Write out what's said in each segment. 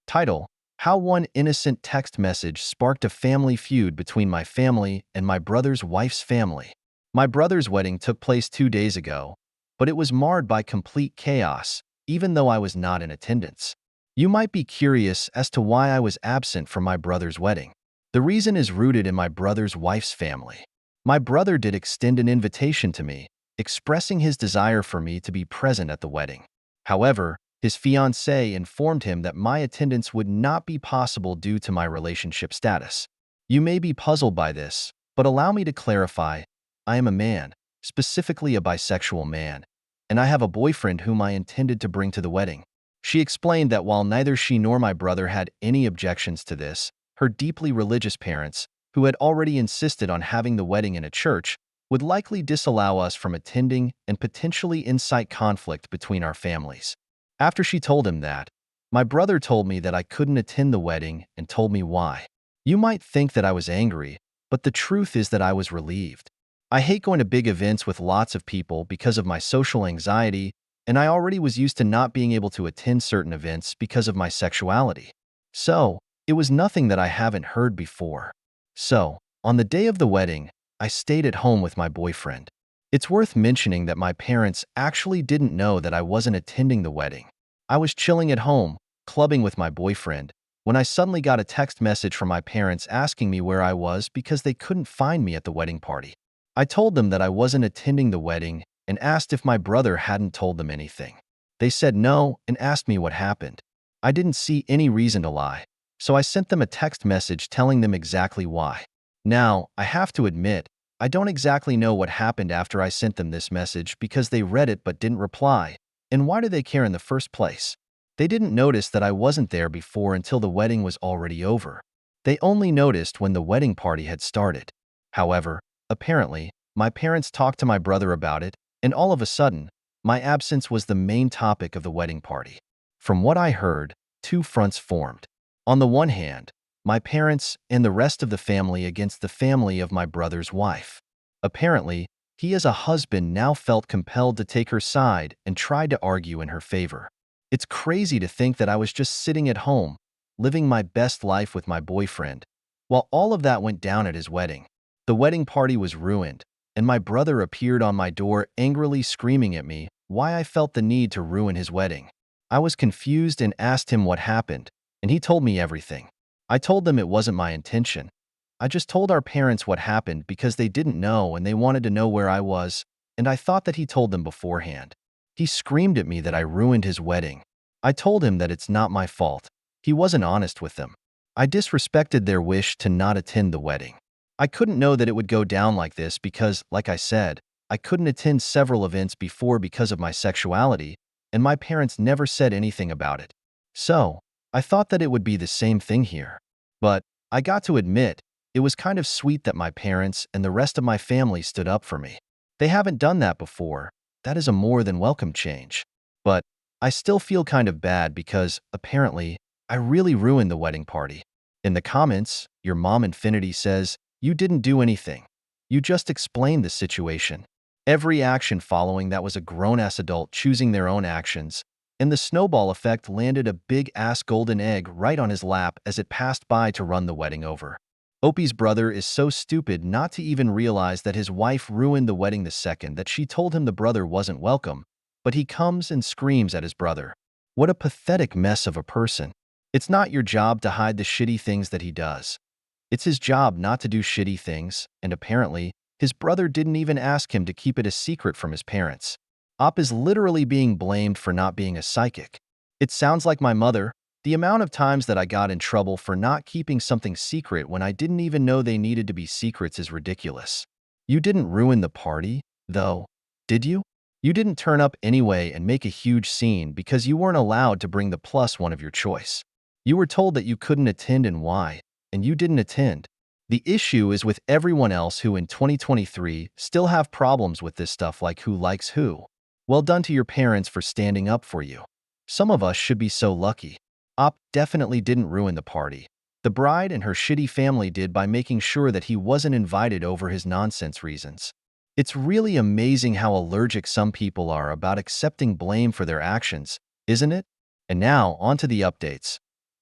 Title: How one innocent text message sparked a family feud between my family and my brother's wife's family. My brother's wedding took place 2 days ago, but it was marred by complete chaos, even though I was not in attendance. You might be curious as to why I was absent from my brother's wedding. The reason is rooted in my brother's wife's family. My brother did extend an invitation to me, expressing his desire for me to be present at the wedding. However, his fiancée informed him that my attendance would not be possible due to my relationship status. You may be puzzled by this, but allow me to clarify. I am a man, specifically a bisexual man, and I have a boyfriend whom I intended to bring to the wedding. She explained that while neither she nor my brother had any objections to this, her deeply religious parents, who had already insisted on having the wedding in a church, would likely disallow us from attending and potentially incite conflict between our families. After she told him that, my brother told me that I couldn't attend the wedding and told me why. You might think that I was angry, but the truth is that I was relieved. I hate going to big events with lots of people because of my social anxiety, and I already was used to not being able to attend certain events because of my sexuality. So, it was nothing that I haven't heard before. So, on the day of the wedding, I stayed at home with my boyfriend. It's worth mentioning that my parents actually didn't know that I wasn't attending the wedding. I was chilling at home, clubbing with my boyfriend, when I suddenly got a text message from my parents asking me where I was because they couldn't find me at the wedding party. I told them that I wasn't attending the wedding and asked if my brother hadn't told them anything. They said no and asked me what happened. I didn't see any reason to lie, so I sent them a text message telling them exactly why. Now, I have to admit, I don't exactly know what happened after I sent them this message because they read it but didn't reply. And why do they care in the first place? They didn't notice that I wasn't there before until the wedding was already over. They only noticed when the wedding party had started. However, apparently, my parents talked to my brother about it, and all of a sudden, my absence was the main topic of the wedding party. From what I heard, two fronts formed. On the one hand, my parents and the rest of the family against the family of my brother's wife. Apparently, he as a husband now felt compelled to take her side and tried to argue in her favor. It's crazy to think that I was just sitting at home, living my best life with my boyfriend, while all of that went down at his wedding. The wedding party was ruined, and my brother appeared on my door angrily screaming at me why I felt the need to ruin his wedding. I was confused and asked him what happened, and he told me everything. I told them it wasn't my intention. I just told our parents what happened because they didn't know and they wanted to know where I was, and I thought that he told them beforehand. He screamed at me that I ruined his wedding. I told him that it's not my fault. He wasn't honest with them. I disrespected their wish to not attend the wedding. I couldn't know that it would go down like this because, like I said, I couldn't attend several events before because of my sexuality, and my parents never said anything about it. So, I thought that it would be the same thing here. But, I got to admit, it was kind of sweet that my parents and the rest of my family stood up for me. They haven't done that before. That is a more than welcome change. But, I still feel kind of bad because, apparently, I really ruined the wedding party. In the comments, your mom Infinity says, "You didn't do anything. You just explained the situation." Every action following that was a grown-ass adult choosing their own actions, and the snowball effect landed a big-ass golden egg right on his lap as it passed by to run the wedding over. Opie's brother is so stupid not to even realize that his wife ruined the wedding the second that she told him the brother wasn't welcome, but he comes and screams at his brother. What a pathetic mess of a person. It's not your job to hide the shitty things that he does. It's his job not to do shitty things, and apparently, his brother didn't even ask him to keep it a secret from his parents. Op is literally being blamed for not being a psychic. It sounds like my mother. The amount of times that I got in trouble for not keeping something secret when I didn't even know they needed to be secrets is ridiculous. You didn't ruin the party, though, did you? You didn't turn up anyway and make a huge scene because you weren't allowed to bring the plus one of your choice. You were told that you couldn't attend and why, and you didn't attend. The issue is with everyone else who in 2023 still have problems with this stuff like who likes who. Well done to your parents for standing up for you. Some of us should be so lucky. Op definitely didn't ruin the party. The bride and her shitty family did by making sure that he wasn't invited over his nonsense reasons. It's really amazing how allergic some people are about accepting blame for their actions, isn't it? And now, on to the updates.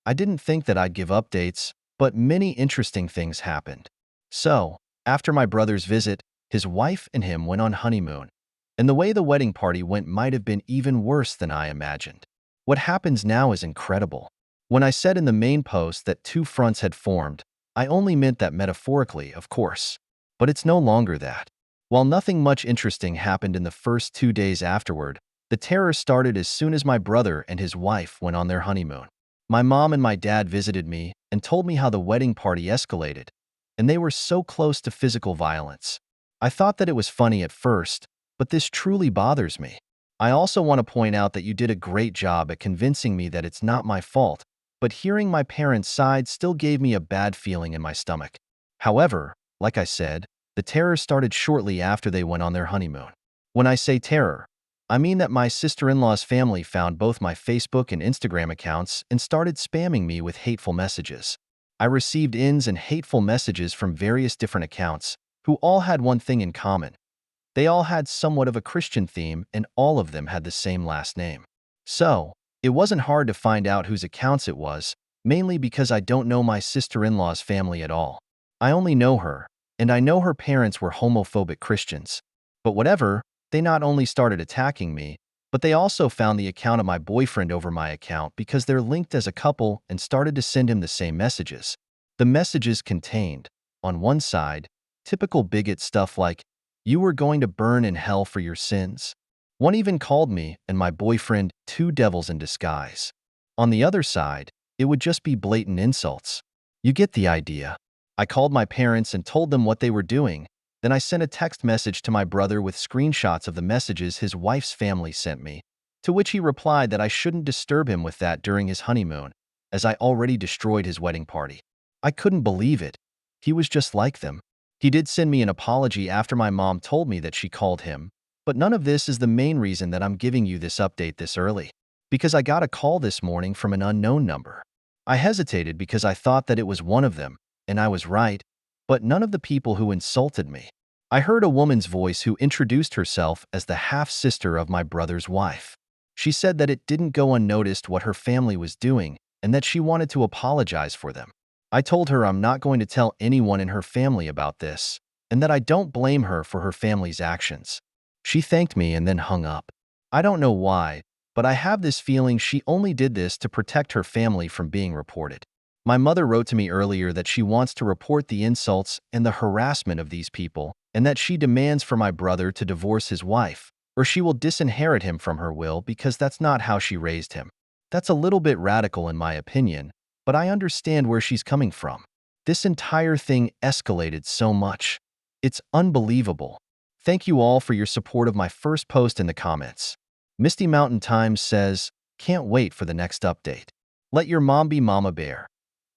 I didn't think that I'd give updates, but many interesting things happened. So, after my brother's visit, his wife and him went on honeymoon, and the way the wedding party went might have been even worse than I imagined. What happens now is incredible. When I said in the main post that two fronts had formed, I only meant that metaphorically, of course. But it's no longer that. While nothing much interesting happened in the first 2 days afterward, the terror started as soon as my brother and his wife went on their honeymoon. My mom and my dad visited me and told me how the wedding party escalated, and they were so close to physical violence. I thought that it was funny at first, but this truly bothers me. I also want to point out that you did a great job at convincing me that it's not my fault, but hearing my parents' side still gave me a bad feeling in my stomach. However, like I said, the terror started shortly after they went on their honeymoon. When I say terror, I mean that my sister-in-law's family found both my Facebook and Instagram accounts and started spamming me with hateful messages. I received ins and hateful messages from various different accounts, who all had one thing in common. They all had somewhat of a Christian theme, and all of them had the same last name. So, it wasn't hard to find out whose accounts it was, mainly because I don't know my sister-in-law's family at all. I only know her, and I know her parents were homophobic Christians. But whatever, they not only started attacking me, but they also found the account of my boyfriend over my account because they're linked as a couple and started to send him the same messages. The messages contained, on one side, typical bigot stuff like, "You were going to burn in hell for your sins." One even called me and my boyfriend two devils in disguise. On the other side, it would just be blatant insults. You get the idea. I called my parents and told them what they were doing. Then I sent a text message to my brother with screenshots of the messages his wife's family sent me, to which he replied that I shouldn't disturb him with that during his honeymoon, as I already destroyed his wedding party. I couldn't believe it. He was just like them. He did send me an apology after my mom told me that she called him, but none of this is the main reason that I'm giving you this update this early. Because I got a call this morning from an unknown number. I hesitated because I thought that it was one of them, and I was right, but none of the people who insulted me. I heard a woman's voice who introduced herself as the half-sister of my brother's wife. She said that it didn't go unnoticed what her family was doing and that she wanted to apologize for them. I told her I'm not going to tell anyone in her family about this, and that I don't blame her for her family's actions. She thanked me and then hung up. I don't know why, but I have this feeling she only did this to protect her family from being reported. My mother wrote to me earlier that she wants to report the insults and the harassment of these people, and that she demands for my brother to divorce his wife, or she will disinherit him from her will because that's not how she raised him. That's a little bit radical in my opinion, but I understand where she's coming from. This entire thing escalated so much. It's unbelievable. Thank you all for your support of my first post in the comments. Misty Mountain Times says, "Can't wait for the next update. Let your mom be Mama Bear.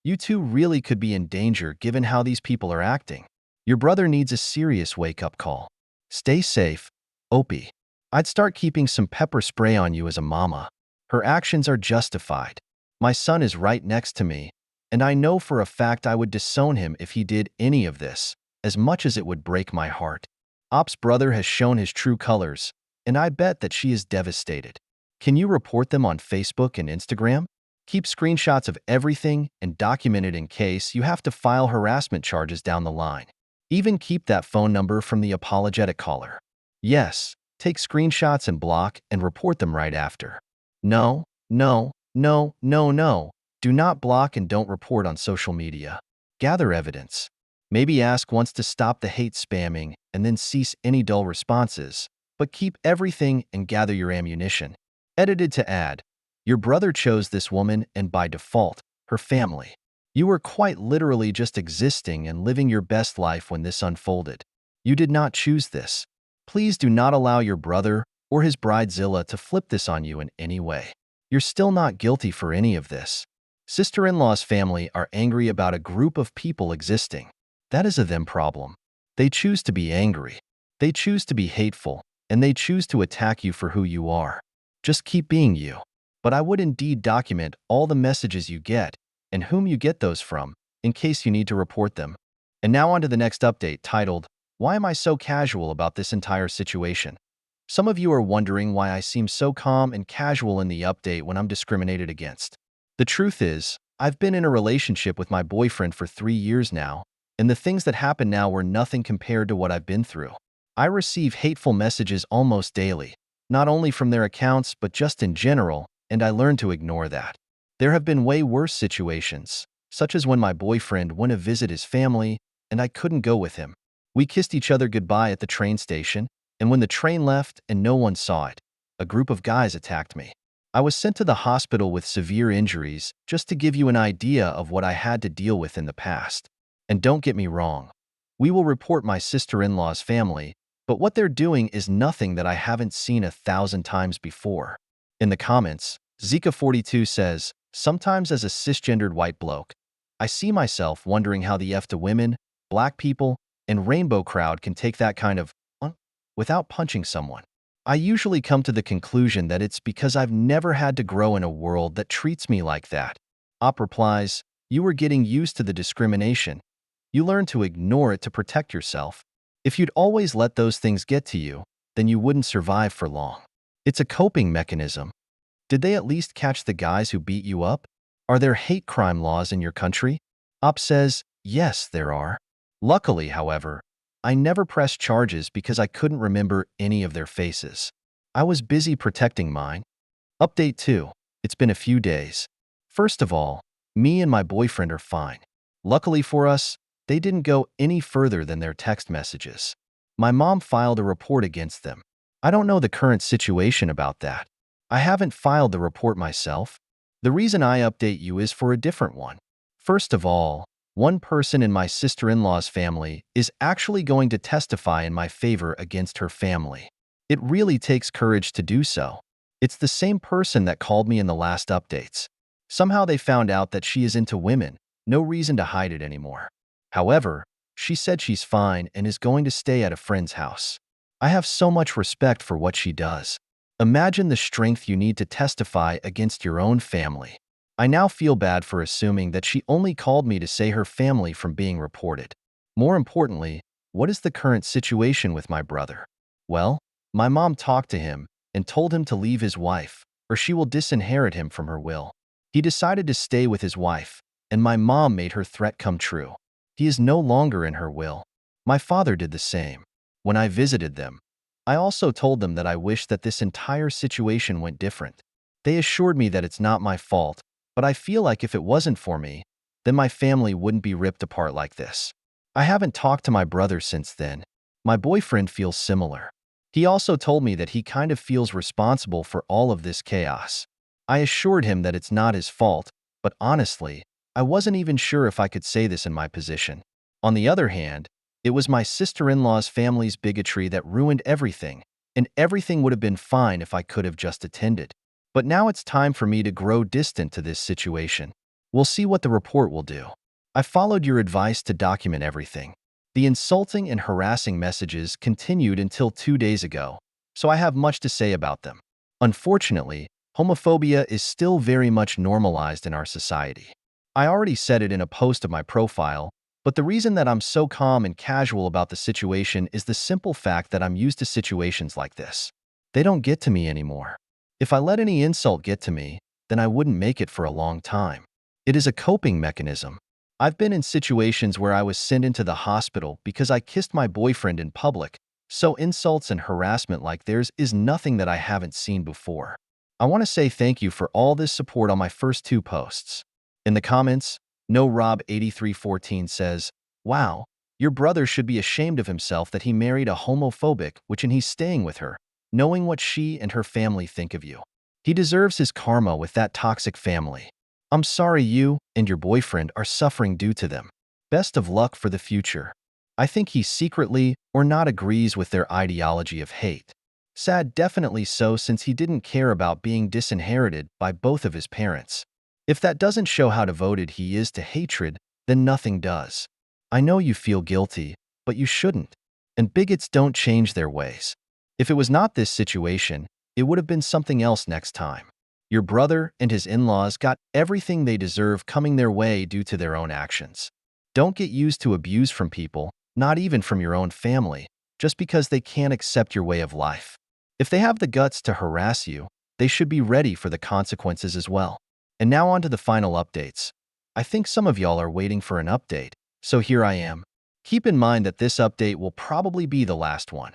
You two really could be in danger given how these people are acting. Your brother needs a serious wake-up call. Stay safe, Opie. I'd start keeping some pepper spray on you as a mama. Her actions are justified. My son is right next to me, and I know for a fact I would disown him if he did any of this, as much as it would break my heart. Op's brother has shown his true colors, and I bet that she is devastated. Can you report them on Facebook and Instagram? Keep screenshots of everything and document it in case you have to file harassment charges down the line. Even keep that phone number from the apologetic caller. Yes, take screenshots and block and report them right after. No, no, no, no, no. Do not block and don't report on social media. Gather evidence. Maybe ask once to stop the hate spamming and then cease any dull responses, but keep everything and gather your ammunition. Edited to add, your brother chose this woman and by default, her family. You were quite literally just existing and living your best life when this unfolded. You did not choose this. Please do not allow your brother or his bridezilla to flip this on you in any way. You're still not guilty for any of this. Sister-in-law's family are angry about a group of people existing. That is a them problem. They choose to be angry. They choose to be hateful, and they choose to attack you for who you are. Just keep being you. But I would indeed document all the messages you get and whom you get those from, in case you need to report them. And now on to the next update titled, "Why am I so casual about this entire situation?" Some of you are wondering why I seem so calm and casual in the update when I'm discriminated against. The truth is, I've been in a relationship with my boyfriend for 3 years now, and the things that happen now were nothing compared to what I've been through. I receive hateful messages almost daily, not only from their accounts but just in general, and I learned to ignore that. There have been way worse situations, such as when my boyfriend went to visit his family and I couldn't go with him. We kissed each other goodbye at the train station, and when the train left and no one saw it, a group of guys attacked me. I was sent to the hospital with severe injuries, just to give you an idea of what I had to deal with in the past. And don't get me wrong, we will report my sister-in-law's family, but what they're doing is nothing that I haven't seen 1,000 times before. In the comments, Zika42 says, sometimes as a cisgendered white bloke, I see myself wondering how the F to women, black people, and rainbow crowd can take that kind of without punching someone. I usually come to the conclusion that it's because I've never had to grow in a world that treats me like that. Op replies, you were getting used to the discrimination. You learn to ignore it to protect yourself. If you'd always let those things get to you, then you wouldn't survive for long. It's a coping mechanism. Did they at least catch the guys who beat you up? Are there hate crime laws in your country? Op says, yes, there are. Luckily, however, I never pressed charges because I couldn't remember any of their faces. I was busy protecting mine. Update 2. It's been a few days. First of all, me and my boyfriend are fine. Luckily for us, they didn't go any further than their text messages. My mom filed a report against them. I don't know the current situation about that. I haven't filed the report myself. The reason I update you is for a different one. First of all, one person in my sister-in-law's family is actually going to testify in my favor against her family. It really takes courage to do so. It's the same person that called me in the last updates. Somehow they found out that she is into women, no reason to hide it anymore. However, she said she's fine and is going to stay at a friend's house. I have so much respect for what she does. Imagine the strength you need to testify against your own family. I now feel bad for assuming that she only called me to save her family from being reported. More importantly, what is the current situation with my brother? Well, my mom talked to him and told him to leave his wife, or she will disinherit him from her will. He decided to stay with his wife, and my mom made her threat come true. He is no longer in her will. My father did the same. When I visited them, I also told them that I wish that this entire situation went different. They assured me that it's not my fault, but I feel like if it wasn't for me, then my family wouldn't be ripped apart like this. I haven't talked to my brother since then. My boyfriend feels similar. He also told me that he kind of feels responsible for all of this chaos. I assured him that it's not his fault, but honestly, I wasn't even sure if I could say this in my position. On the other hand, it was my sister-in-law's family's bigotry that ruined everything, and everything would have been fine if I could have just attended. But now it's time for me to grow distant to this situation. We'll see what the report will do. I followed your advice to document everything. The insulting and harassing messages continued until 2 days ago, so I have much to say about them. Unfortunately, homophobia is still very much normalized in our society. I already said it in a post of my profile, but the reason that I'm so calm and casual about the situation is the simple fact that I'm used to situations like this. They don't get to me anymore. If I let any insult get to me, then I wouldn't make it for a long time. It is a coping mechanism. I've been in situations where I was sent into the hospital because I kissed my boyfriend in public, so insults and harassment like theirs is nothing that I haven't seen before. I want to say thank you for all this support on my first 2 posts. In the comments, NoRob8314 says, wow, your brother should be ashamed of himself that he married a homophobic witch and he's staying with her, knowing what she and her family think of you. He deserves his karma with that toxic family. I'm sorry you and your boyfriend are suffering due to them. Best of luck for the future. I think he secretly or not agrees with their ideology of hate. Sad, definitely so, since he didn't care about being disinherited by both of his parents. If that doesn't show how devoted he is to hatred, then nothing does. I know you feel guilty, but you shouldn't. And bigots don't change their ways. If it was not this situation, it would have been something else next time. Your brother and his in-laws got everything they deserve coming their way due to their own actions. Don't get used to abuse from people, not even from your own family, just because they can't accept your way of life. If they have the guts to harass you, they should be ready for the consequences as well. And now on to the final updates. I think some of y'all are waiting for an update, so here I am. Keep in mind that this update will probably be the last one.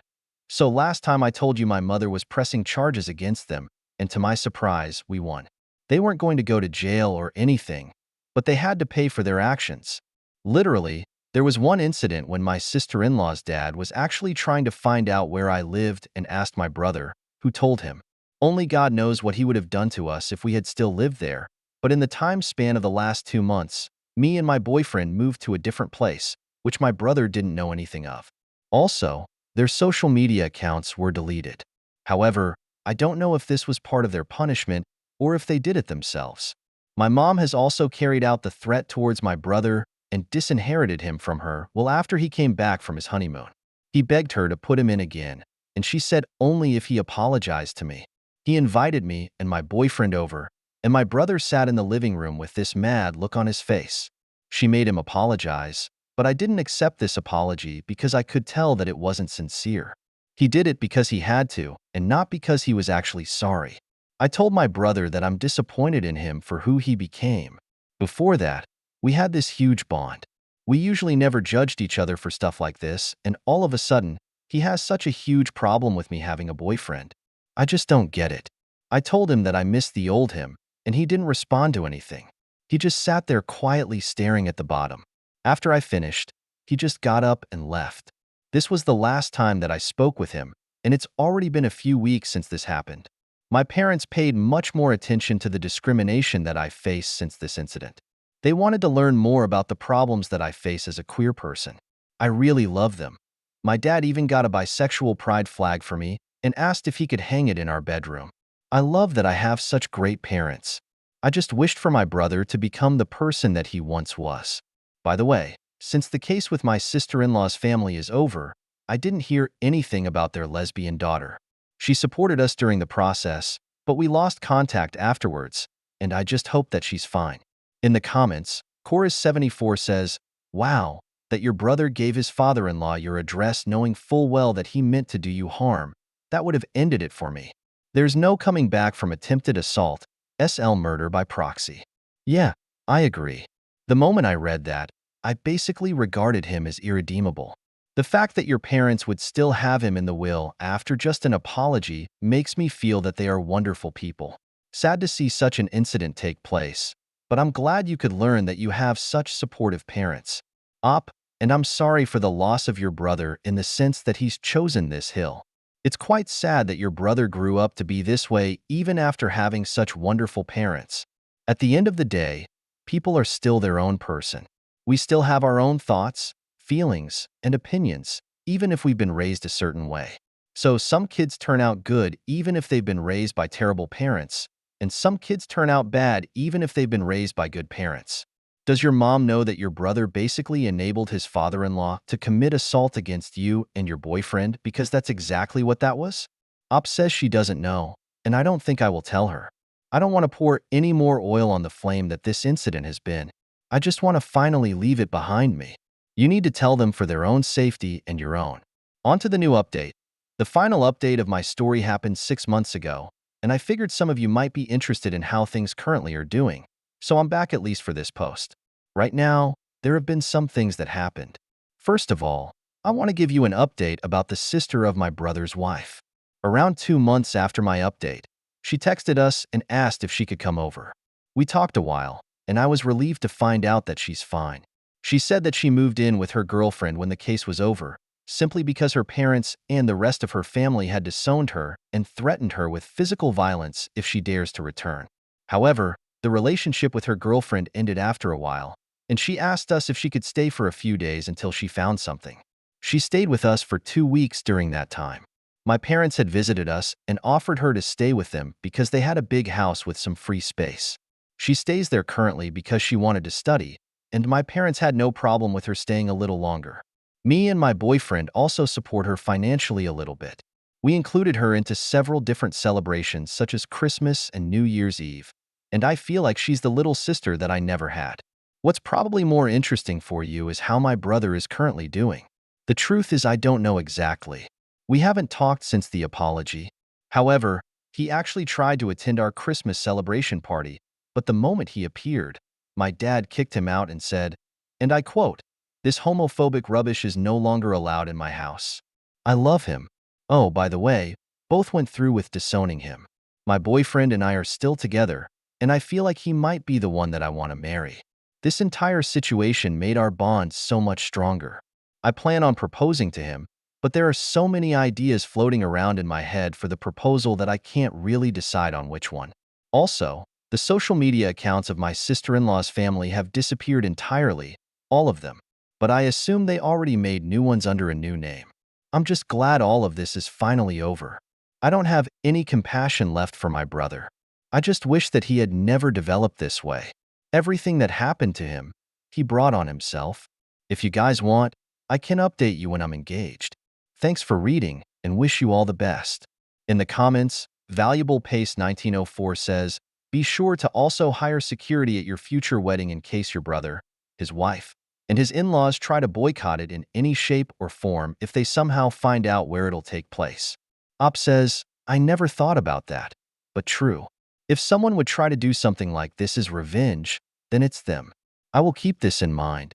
So last time I told you my mother was pressing charges against them, and to my surprise, we won. They weren't going to go to jail or anything, but they had to pay for their actions. Literally, there was one incident when my sister-in-law's dad was actually trying to find out where I lived and asked my brother, who told him. Only God knows what he would have done to us if we had still lived there, but in the time span of the last 2 months, me and my boyfriend moved to a different place, which my brother didn't know anything of. Also, their social media accounts were deleted. However, I don't know if this was part of their punishment or if they did it themselves. My mom has also carried out the threat towards my brother and disinherited him from her well after he came back from his honeymoon. He begged her to put him in again, and she said only if he apologized to me. He invited me and my boyfriend over, and my brother sat in the living room with this mad look on his face. She made him apologize, but I didn't accept this apology because I could tell that it wasn't sincere. He did it because he had to, and not because he was actually sorry. I told my brother that I'm disappointed in him for who he became. Before that, we had this huge bond. We usually never judged each other for stuff like this, and all of a sudden, he has such a huge problem with me having a boyfriend. I just don't get it. I told him that I missed the old him, and he didn't respond to anything. He just sat there quietly staring at the bottom. After I finished, he just got up and left. This was the last time that I spoke with him, and it's already been a few weeks since this happened. My parents paid much more attention to the discrimination that I faced since this incident. They wanted to learn more about the problems that I face as a queer person. I really love them. My dad even got a bisexual pride flag for me and asked if he could hang it in our bedroom. I love that I have such great parents. I just wished for my brother to become the person that he once was. By the way, since the case with my sister-in-law's family is over, I didn't hear anything about their lesbian daughter. She supported us during the process, but we lost contact afterwards, and I just hope that she's fine. In the comments, Chorus74 says, "Wow, that your brother gave his father-in-law your address knowing full well that he meant to do you harm. That would have ended it for me. There's no coming back from attempted assault, SL murder by proxy." Yeah, I agree. The moment I read that, I basically regarded him as irredeemable. The fact that your parents would still have him in the will after just an apology makes me feel that they are wonderful people. Sad to see such an incident take place, but I'm glad you could learn that you have such supportive parents. And I'm sorry for the loss of your brother in the sense that he's chosen this hill. It's quite sad that your brother grew up to be this way even after having such wonderful parents. At the end of the day, people are still their own person. We still have our own thoughts, feelings, and opinions, even if we've been raised a certain way. So some kids turn out good even if they've been raised by terrible parents, and some kids turn out bad even if they've been raised by good parents. Does your mom know that your brother basically enabled his father-in-law to commit assault against you and your boyfriend because that's exactly what that was? Op says she doesn't know, and I don't think I will tell her. I don't want to pour any more oil on the flame that this incident has been. I just want to finally leave it behind me. You need to tell them for their own safety and your own. On to the new update. The final update of my story happened 6 months ago, and I figured some of you might be interested in how things currently are doing, so I'm back at least for this post. Right now, there have been some things that happened. First of all, I want to give you an update about the sister of my brother's wife. Around 2 months after my update, she texted us and asked if she could come over. We talked a while, and I was relieved to find out that she's fine. She said that she moved in with her girlfriend when the case was over, simply because her parents and the rest of her family had disowned her and threatened her with physical violence if she dares to return. However, the relationship with her girlfriend ended after a while, and she asked us if she could stay for a few days until she found something. She stayed with us for 2 weeks during that time. My parents had visited us and offered her to stay with them because they had a big house with some free space. She stays there currently because she wanted to study, and my parents had no problem with her staying a little longer. Me and my boyfriend also support her financially a little bit. We included her into several different celebrations such as Christmas and New Year's Eve, and I feel like she's the little sister that I never had. What's probably more interesting for you is how my brother is currently doing. The truth is I don't know exactly. We haven't talked since the apology. However, he actually tried to attend our Christmas celebration party, but the moment he appeared, my dad kicked him out and said, and I quote, "This homophobic rubbish is no longer allowed in my house." I love him. Oh, by the way, both went through with disowning him. My boyfriend and I are still together, and I feel like he might be the one that I want to marry. This entire situation made our bond so much stronger. I plan on proposing to him, but there are so many ideas floating around in my head for the proposal that I can't really decide on which one. Also, the social media accounts of my sister-in-law's family have disappeared entirely, all of them, but I assume they already made new ones under a new name. I'm just glad all of this is finally over. I don't have any compassion left for my brother. I just wish that he had never developed this way. Everything that happened to him, he brought on himself. If you guys want, I can update you when I'm engaged. Thanks for reading and wish you all the best. In the comments, Valuable Pace 1904 says, be sure to also hire security at your future wedding in case your brother, his wife, and his in-laws try to boycott it in any shape or form if they somehow find out where it'll take place. Op says, I never thought about that, but true. If someone would try to do something like this as revenge, then it's them. I will keep this in mind.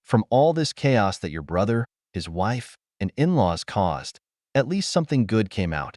From all this chaos that your brother, his wife, and in-laws caused, at least something good came out.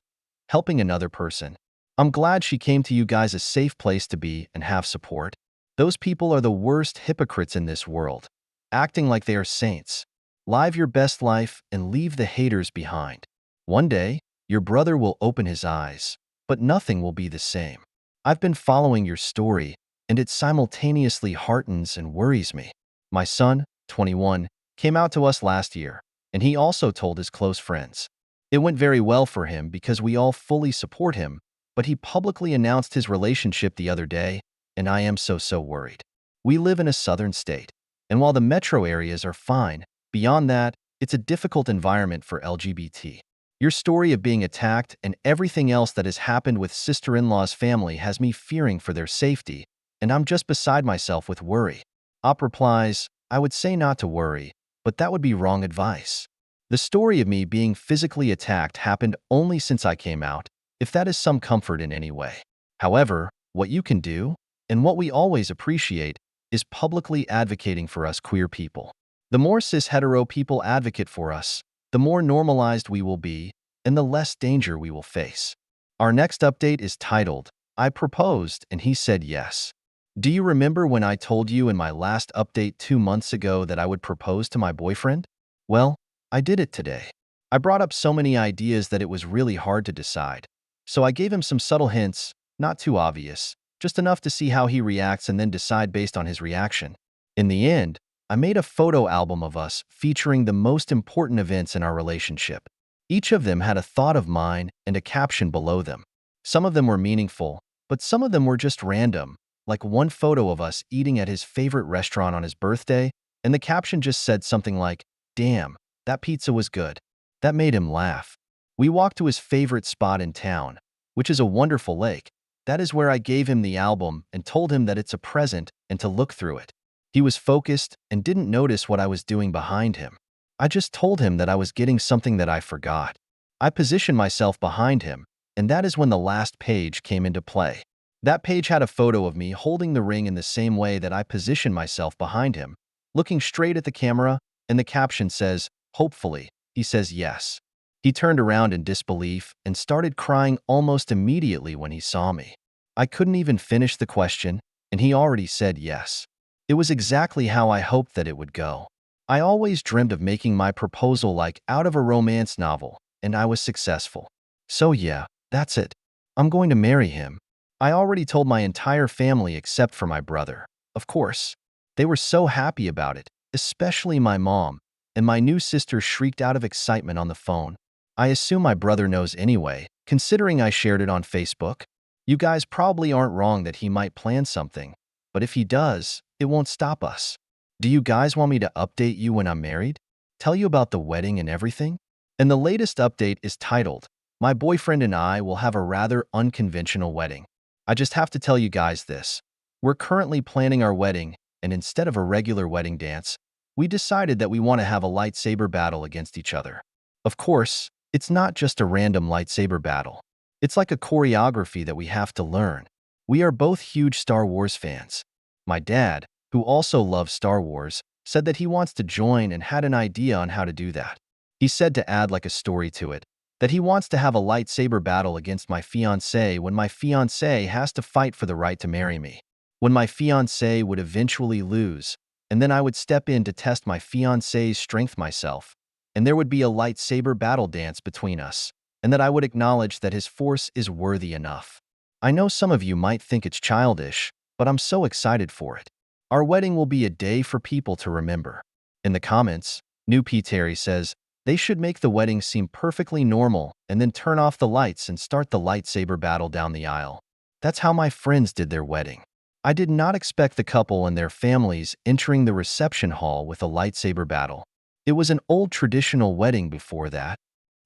Helping another person. I'm glad she came to you guys a safe place to be and have support. Those people are the worst hypocrites in this world, acting like they are saints. Live your best life and leave the haters behind. One day, your brother will open his eyes, but nothing will be the same. I've been following your story, and it simultaneously heartens and worries me. My son, 21, came out to us last year, and he also told his close friends. It went very well for him because we all fully support him, but he publicly announced his relationship the other day, and I am so worried. We live in a southern state, and while the metro areas are fine, beyond that, it's a difficult environment for LGBT. Your story of being attacked and everything else that has happened with sister-in-law's family has me fearing for their safety, and I'm just beside myself with worry. Op replies, I would say not to worry, but that would be wrong advice. The story of me being physically attacked happened only since I came out, if that is some comfort in any way. However, what you can do, and what we always appreciate, is publicly advocating for us queer people. The more cis-hetero people advocate for us, the more normalized we will be, and the less danger we will face. Our next update is titled, I proposed and he said yes. Do you remember when I told you in my last update 2 months ago that I would propose to my boyfriend? Well, I did it today. I brought up so many ideas that it was really hard to decide. So I gave him some subtle hints, not too obvious, just enough to see how he reacts and then decide based on his reaction. In the end, I made a photo album of us featuring the most important events in our relationship. Each of them had a thought of mine and a caption below them. Some of them were meaningful, but some of them were just random, like one photo of us eating at his favorite restaurant on his birthday, and the caption just said something like, "Damn, that pizza was good." That made him laugh. We walked to his favorite spot in town, which is a wonderful lake. That is where I gave him the album and told him that it's a present and to look through it. He was focused and didn't notice what I was doing behind him. I just told him that I was getting something that I forgot. I positioned myself behind him, and that is when the last page came into play. That page had a photo of me holding the ring in the same way that I positioned myself behind him, looking straight at the camera, and the caption says, hopefully, he says yes. He turned around in disbelief and started crying almost immediately when he saw me. I couldn't even finish the question, and he already said yes. It was exactly how I hoped that it would go. I always dreamed of making my proposal like out of a romance novel, and I was successful. So yeah, that's it. I'm going to marry him. I already told my entire family except for my brother. Of course. They were so happy about it, especially my mom, and my new sister shrieked out of excitement on the phone. I assume my brother knows anyway, considering I shared it on Facebook. You guys probably aren't wrong that he might plan something, but if he does, it won't stop us. Do you guys want me to update you when I'm married? Tell you about the wedding and everything? And the latest update is titled, My boyfriend and I will have a rather unconventional wedding. I just have to tell you guys this. We're currently planning our wedding, and instead of a regular wedding dance, we decided that we want to have a lightsaber battle against each other. Of course, it's not just a random lightsaber battle. It's like a choreography that we have to learn. We are both huge Star Wars fans. My dad, who also loves Star Wars, said that he wants to join and had an idea on how to do that. He said to add like a story to it, that he wants to have a lightsaber battle against my fiancé when my fiancé has to fight for the right to marry me. When my fiancé would eventually lose, and then I would step in to test my fiancé's strength myself, and there would be a lightsaber battle dance between us, and that I would acknowledge that his force is worthy enough. I know some of you might think it's childish, but I'm so excited for it. Our wedding will be a day for people to remember. In the comments, New P. Terry says, they should make the wedding seem perfectly normal and then turn off the lights and start the lightsaber battle down the aisle. That's how my friends did their wedding. I did not expect the couple and their families entering the reception hall with a lightsaber battle. It was an old traditional wedding before that.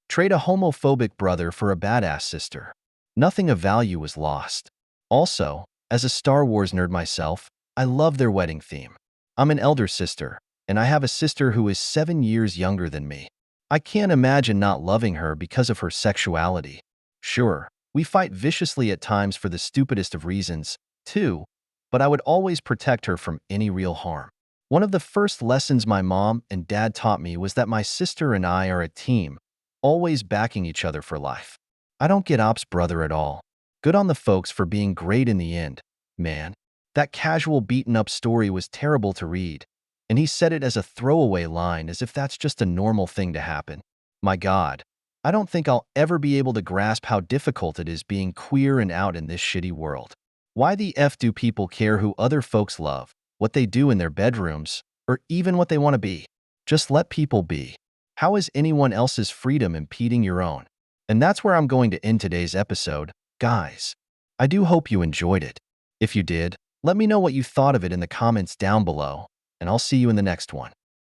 Trade a homophobic brother for a badass sister. Nothing of value was lost. Also, as a Star Wars nerd myself, I love their wedding theme. I'm an elder sister, and I have a sister who is 7 years younger than me. I can't imagine not loving her because of her sexuality. Sure, we fight viciously at times for the stupidest of reasons, too, but I would always protect her from any real harm. One of the first lessons my mom and dad taught me was that my sister and I are a team, always backing each other for life. I don't get Op's brother at all. Good on the folks for being great in the end, man. That casual beaten-up story was terrible to read, and he said it as a throwaway line as if that's just a normal thing to happen. My God, I don't think I'll ever be able to grasp how difficult it is being queer and out in this shitty world. Why the F do people care who other folks love, what they do in their bedrooms, or even what they want to be? Just let people be. How is anyone else's freedom impeding your own? And that's where I'm going to end today's episode, guys. I do hope you enjoyed it. If you did, let me know what you thought of it in the comments down below, and I'll see you in the next one.